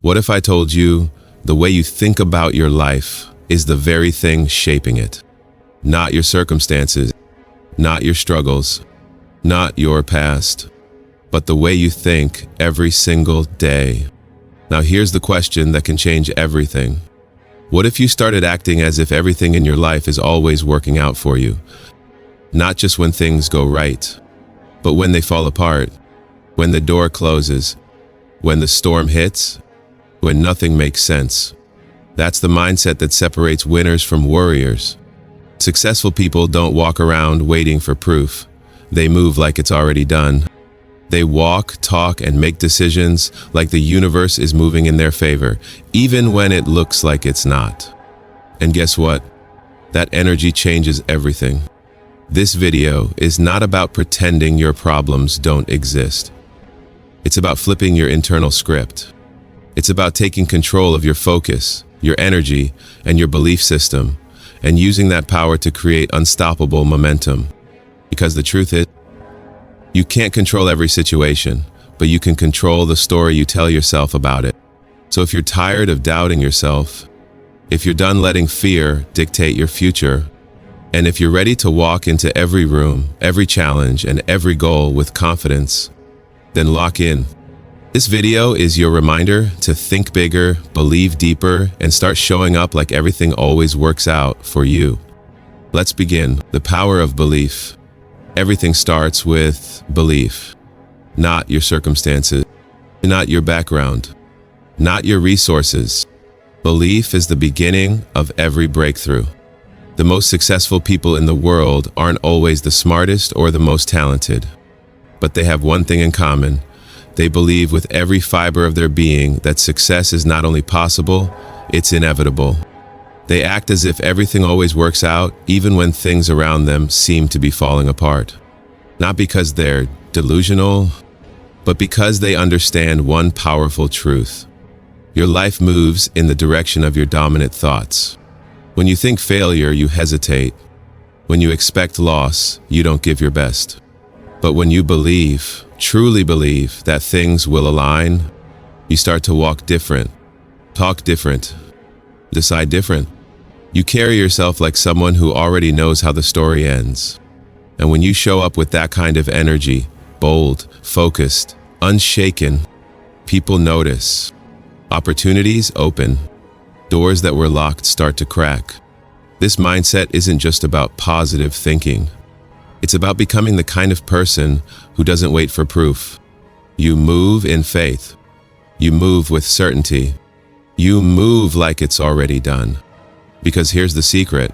What if I told you the way you think about your life is the very thing shaping it? Not your circumstances, not your struggles, not your past, but the way you think every single day. Now here's the question that can change everything. What if you started acting as if everything in your life is always working out for you? Not just when things go right, but when they fall apart, when the door closes, when the storm hits, when nothing makes sense. That's the mindset that separates winners from warriors. Successful people don't walk around waiting for proof. They move like it's already done. They walk, talk, and make decisions like the universe is moving in their favor, even when it looks like it's not. And guess what? That energy changes everything. This video is not about pretending your problems don't exist. It's about flipping your internal script. It's about taking control of your focus, your energy, and your belief system, and using that power to create unstoppable momentum. Because the truth is, you can't control every situation, but you can control the story you tell yourself about it. So if you're tired of doubting yourself, if you're done letting fear dictate your future, and if you're ready to walk into every room, every challenge, and every goal with confidence, then lock in. This video is your reminder to think bigger, believe deeper, and start showing up like everything always works out for you. Let's begin. The power of belief. Everything starts with belief. Not your circumstances, not your background, not your resources. Belief is the beginning of every breakthrough. The most successful people in the world aren't always the smartest or the most talented, but they have one thing in common. They believe with every fiber of their being that success is not only possible, it's inevitable. They act as if everything always works out, even when things around them seem to be falling apart. Not because they're delusional, but because they understand one powerful truth. Your life moves in the direction of your dominant thoughts. When you think failure, you hesitate. When you expect loss, you don't give your best. But when you believe, truly believe, that things will align, you start to walk different, talk different, decide different. You carry yourself like someone who already knows how the story ends. And when you show up with that kind of energy, bold, focused, unshaken, people notice. Opportunities open. Doors that were locked start to crack. This mindset isn't just about positive thinking. It's about becoming the kind of person who doesn't wait for proof. You move in faith. You move with certainty. You move like it's already done. Because here's the secret.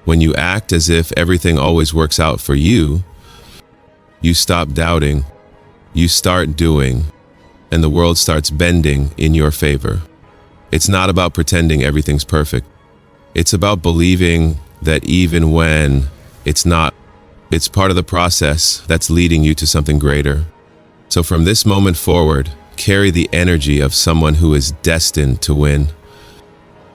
When you act as if everything always works out for you, you stop doubting, you start doing, and the world starts bending in your favor. It's not about pretending everything's perfect. It's about believing that even when it's not, it's part of the process that's leading you to something greater. So from this moment forward, carry the energy of someone who is destined to win.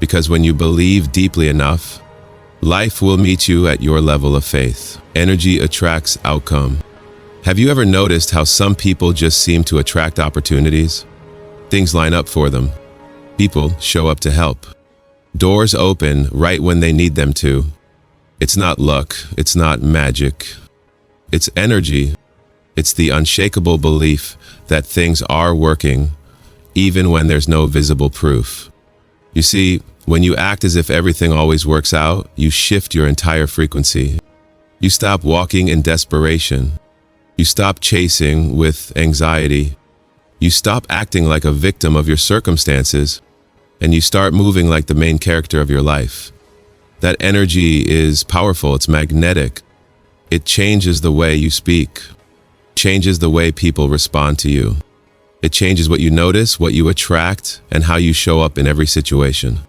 Because when you believe deeply enough, life will meet you at your level of faith. Energy attracts outcome. Have you ever noticed how some people just seem to attract opportunities? Things line up for them. People show up to help. Doors open right when they need them to. It's not luck, it's not magic. It's energy. It's the unshakable belief that things are working, even when there's no visible proof. You see, when you act as if everything always works out, you shift your entire frequency. You stop walking in desperation. You stop chasing with anxiety. You stop acting like a victim of your circumstances, and you start moving like the main character of your life. That energy is powerful, it's magnetic. It changes the way you speak, changes the way people respond to you. It changes what you notice, what you attract, and how you show up in every situation.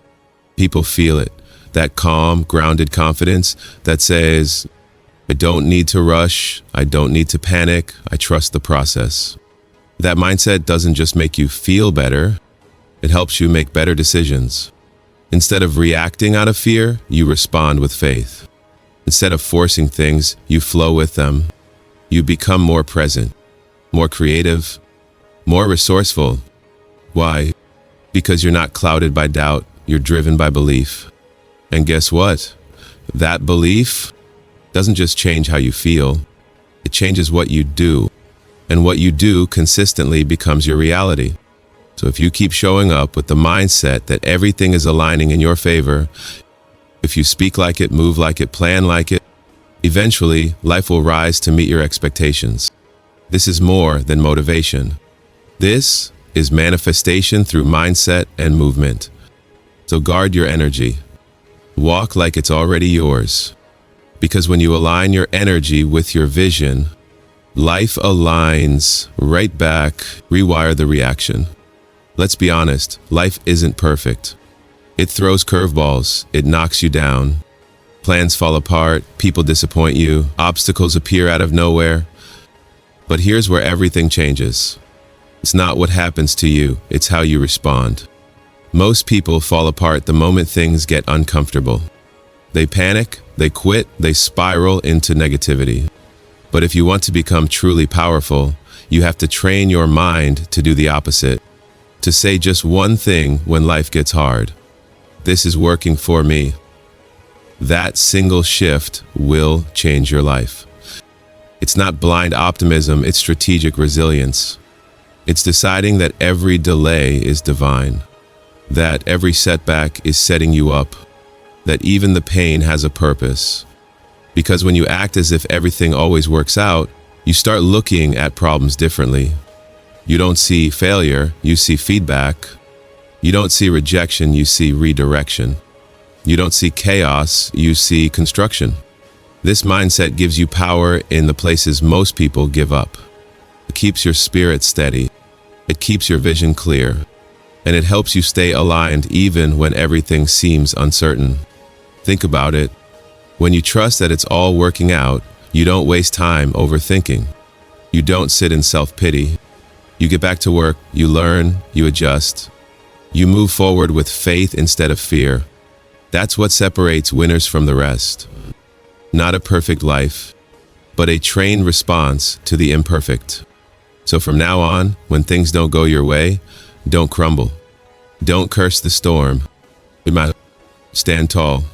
People feel it, that calm, grounded confidence that says, I don't need to rush, I don't need to panic, I trust the process. That mindset doesn't just make you feel better, it helps you make better decisions. Instead of reacting out of fear, you respond with faith. Instead of forcing things, you flow with them. You become more present, more creative, more resourceful. Why? Because you're not clouded by doubt, you're driven by belief. And guess what? That belief doesn't just change how you feel, it changes what you do. And what you do consistently becomes your reality. So if you keep showing up with the mindset that everything is aligning in your favor, if you speak like it, move like it, plan like it, eventually life will rise to meet your expectations. This is more than motivation. This is manifestation through mindset and movement. So guard your energy. Walk like it's already yours. Because when you align your energy with your vision, life aligns right back, rewire the reaction. Let's be honest, life isn't perfect. It throws curveballs, it knocks you down. Plans fall apart, people disappoint you, obstacles appear out of nowhere. But here's where everything changes. It's not what happens to you, it's how you respond. Most people fall apart the moment things get uncomfortable. They panic, they quit, they spiral into negativity. But if you want to become truly powerful, you have to train your mind to do the opposite. To say just one thing when life gets hard. This is working for me. That single shift will change your life. It's not blind optimism, it's strategic resilience. It's deciding that every delay is divine, that every setback is setting you up, that even the pain has a purpose. Because when you act as if everything always works out, you start looking at problems differently. You don't see failure, you see feedback. You don't see rejection, you see redirection. You don't see chaos, you see construction. This mindset gives you power in the places most people give up. It keeps your spirit steady. It keeps your vision clear. And it helps you stay aligned even when everything seems uncertain. Think about it. When you trust that it's all working out, you don't waste time overthinking. You don't sit in self-pity. You get back to work, you learn, you adjust. You move forward with faith instead of fear. That's what separates winners from the rest. Not a perfect life, but a trained response to the imperfect. So from now on, when things don't go your way, don't crumble. Don't curse the storm. Stand tall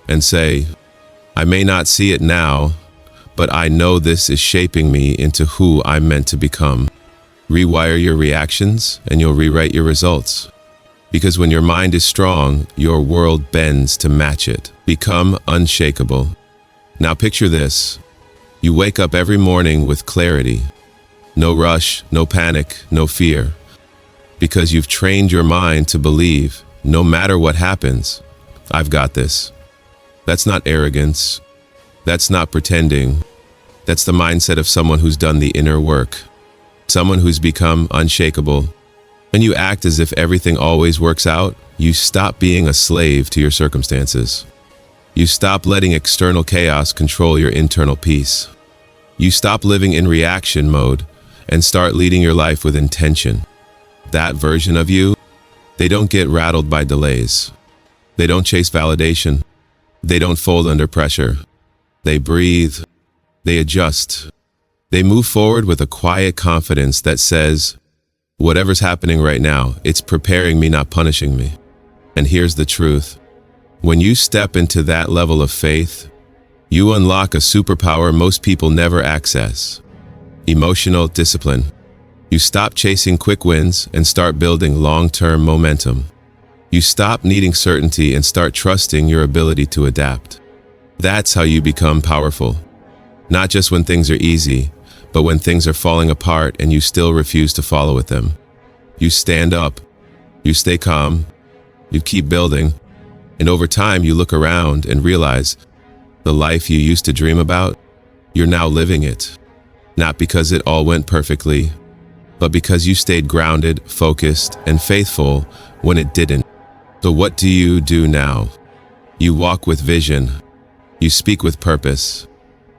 and say, I may not see it now, but I know this is shaping me into who I'm meant to become. Rewire your reactions and you'll rewrite your results. Because when your mind is strong, your world bends to match it. Become unshakable. Now picture this. You wake up every morning with clarity. No rush, no panic, no fear. Because you've trained your mind to believe, no matter what happens, I've got this. That's not arrogance. That's not pretending. That's the mindset of someone who's done the inner work. Someone who's become unshakable. When you act as if everything always works out, you stop being a slave to your circumstances. You stop letting external chaos control your internal peace. You stop living in reaction mode and start leading your life with intention. That version of you, they don't get rattled by delays. They don't chase validation. They don't fold under pressure. They breathe. They adjust. They move forward with a quiet confidence that says, whatever's happening right now, it's preparing me, not punishing me. And here's the truth. When you step into that level of faith, you unlock a superpower most people never access. Emotional discipline. You stop chasing quick wins and start building long-term momentum. You stop needing certainty and start trusting your ability to adapt. That's how you become powerful. Not just when things are easy, but when things are falling apart and you still refuse to follow with them. You stand up, you stay calm, you keep building, and over time you look around and realize the life you used to dream about, you're now living it. Not because it all went perfectly, but because you stayed grounded, focused, and faithful when it didn't. So what do you do now? You walk with vision. You speak with purpose.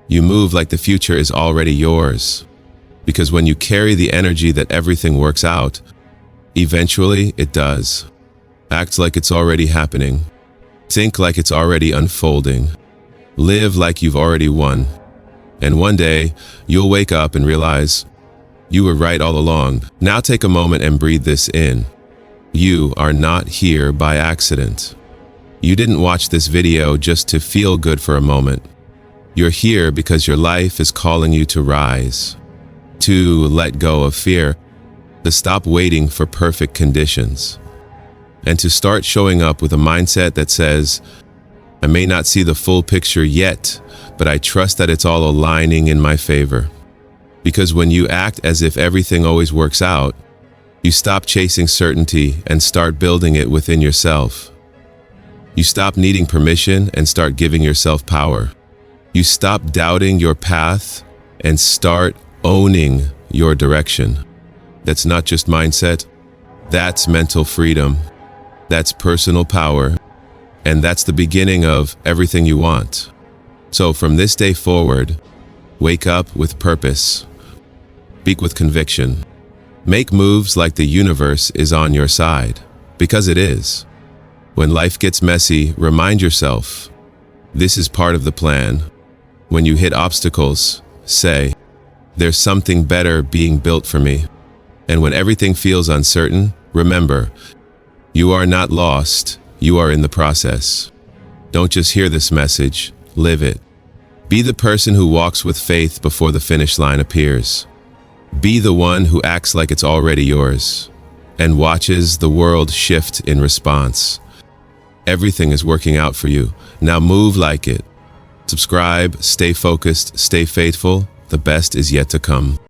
You move like the future is already yours. Because when you carry the energy that everything works out, eventually it does. Act like it's already happening. Think like it's already unfolding. Live like you've already won. And one day, you'll wake up and realize you were right all along. Now take a moment and breathe this in. You are not here by accident. You didn't watch this video just to feel good for a moment. You're here because your life is calling you to rise, to let go of fear, to stop waiting for perfect conditions, and to start showing up with a mindset that says, I may not see the full picture yet, but I trust that it's all aligning in my favor. Because when you act as if everything always works out, you stop chasing certainty and start building it within yourself. You stop needing permission and start giving yourself power. You stop doubting your path and start owning your direction. That's not just mindset, that's mental freedom, that's personal power, and that's the beginning of everything you want. So from this day forward, wake up with purpose, speak with conviction, make moves like the universe is on your side, because it is. When life gets messy, remind yourself, this is part of the plan. When you hit obstacles, say, there's something better being built for me. And when everything feels uncertain, remember, you are not lost, you are in the process. Don't just hear this message, live it. Be the person who walks with faith before the finish line appears. Be the one who acts like it's already yours and watches the world shift in response. Everything is working out for you. Now move like it. Subscribe, stay focused, stay faithful. The best is yet to come.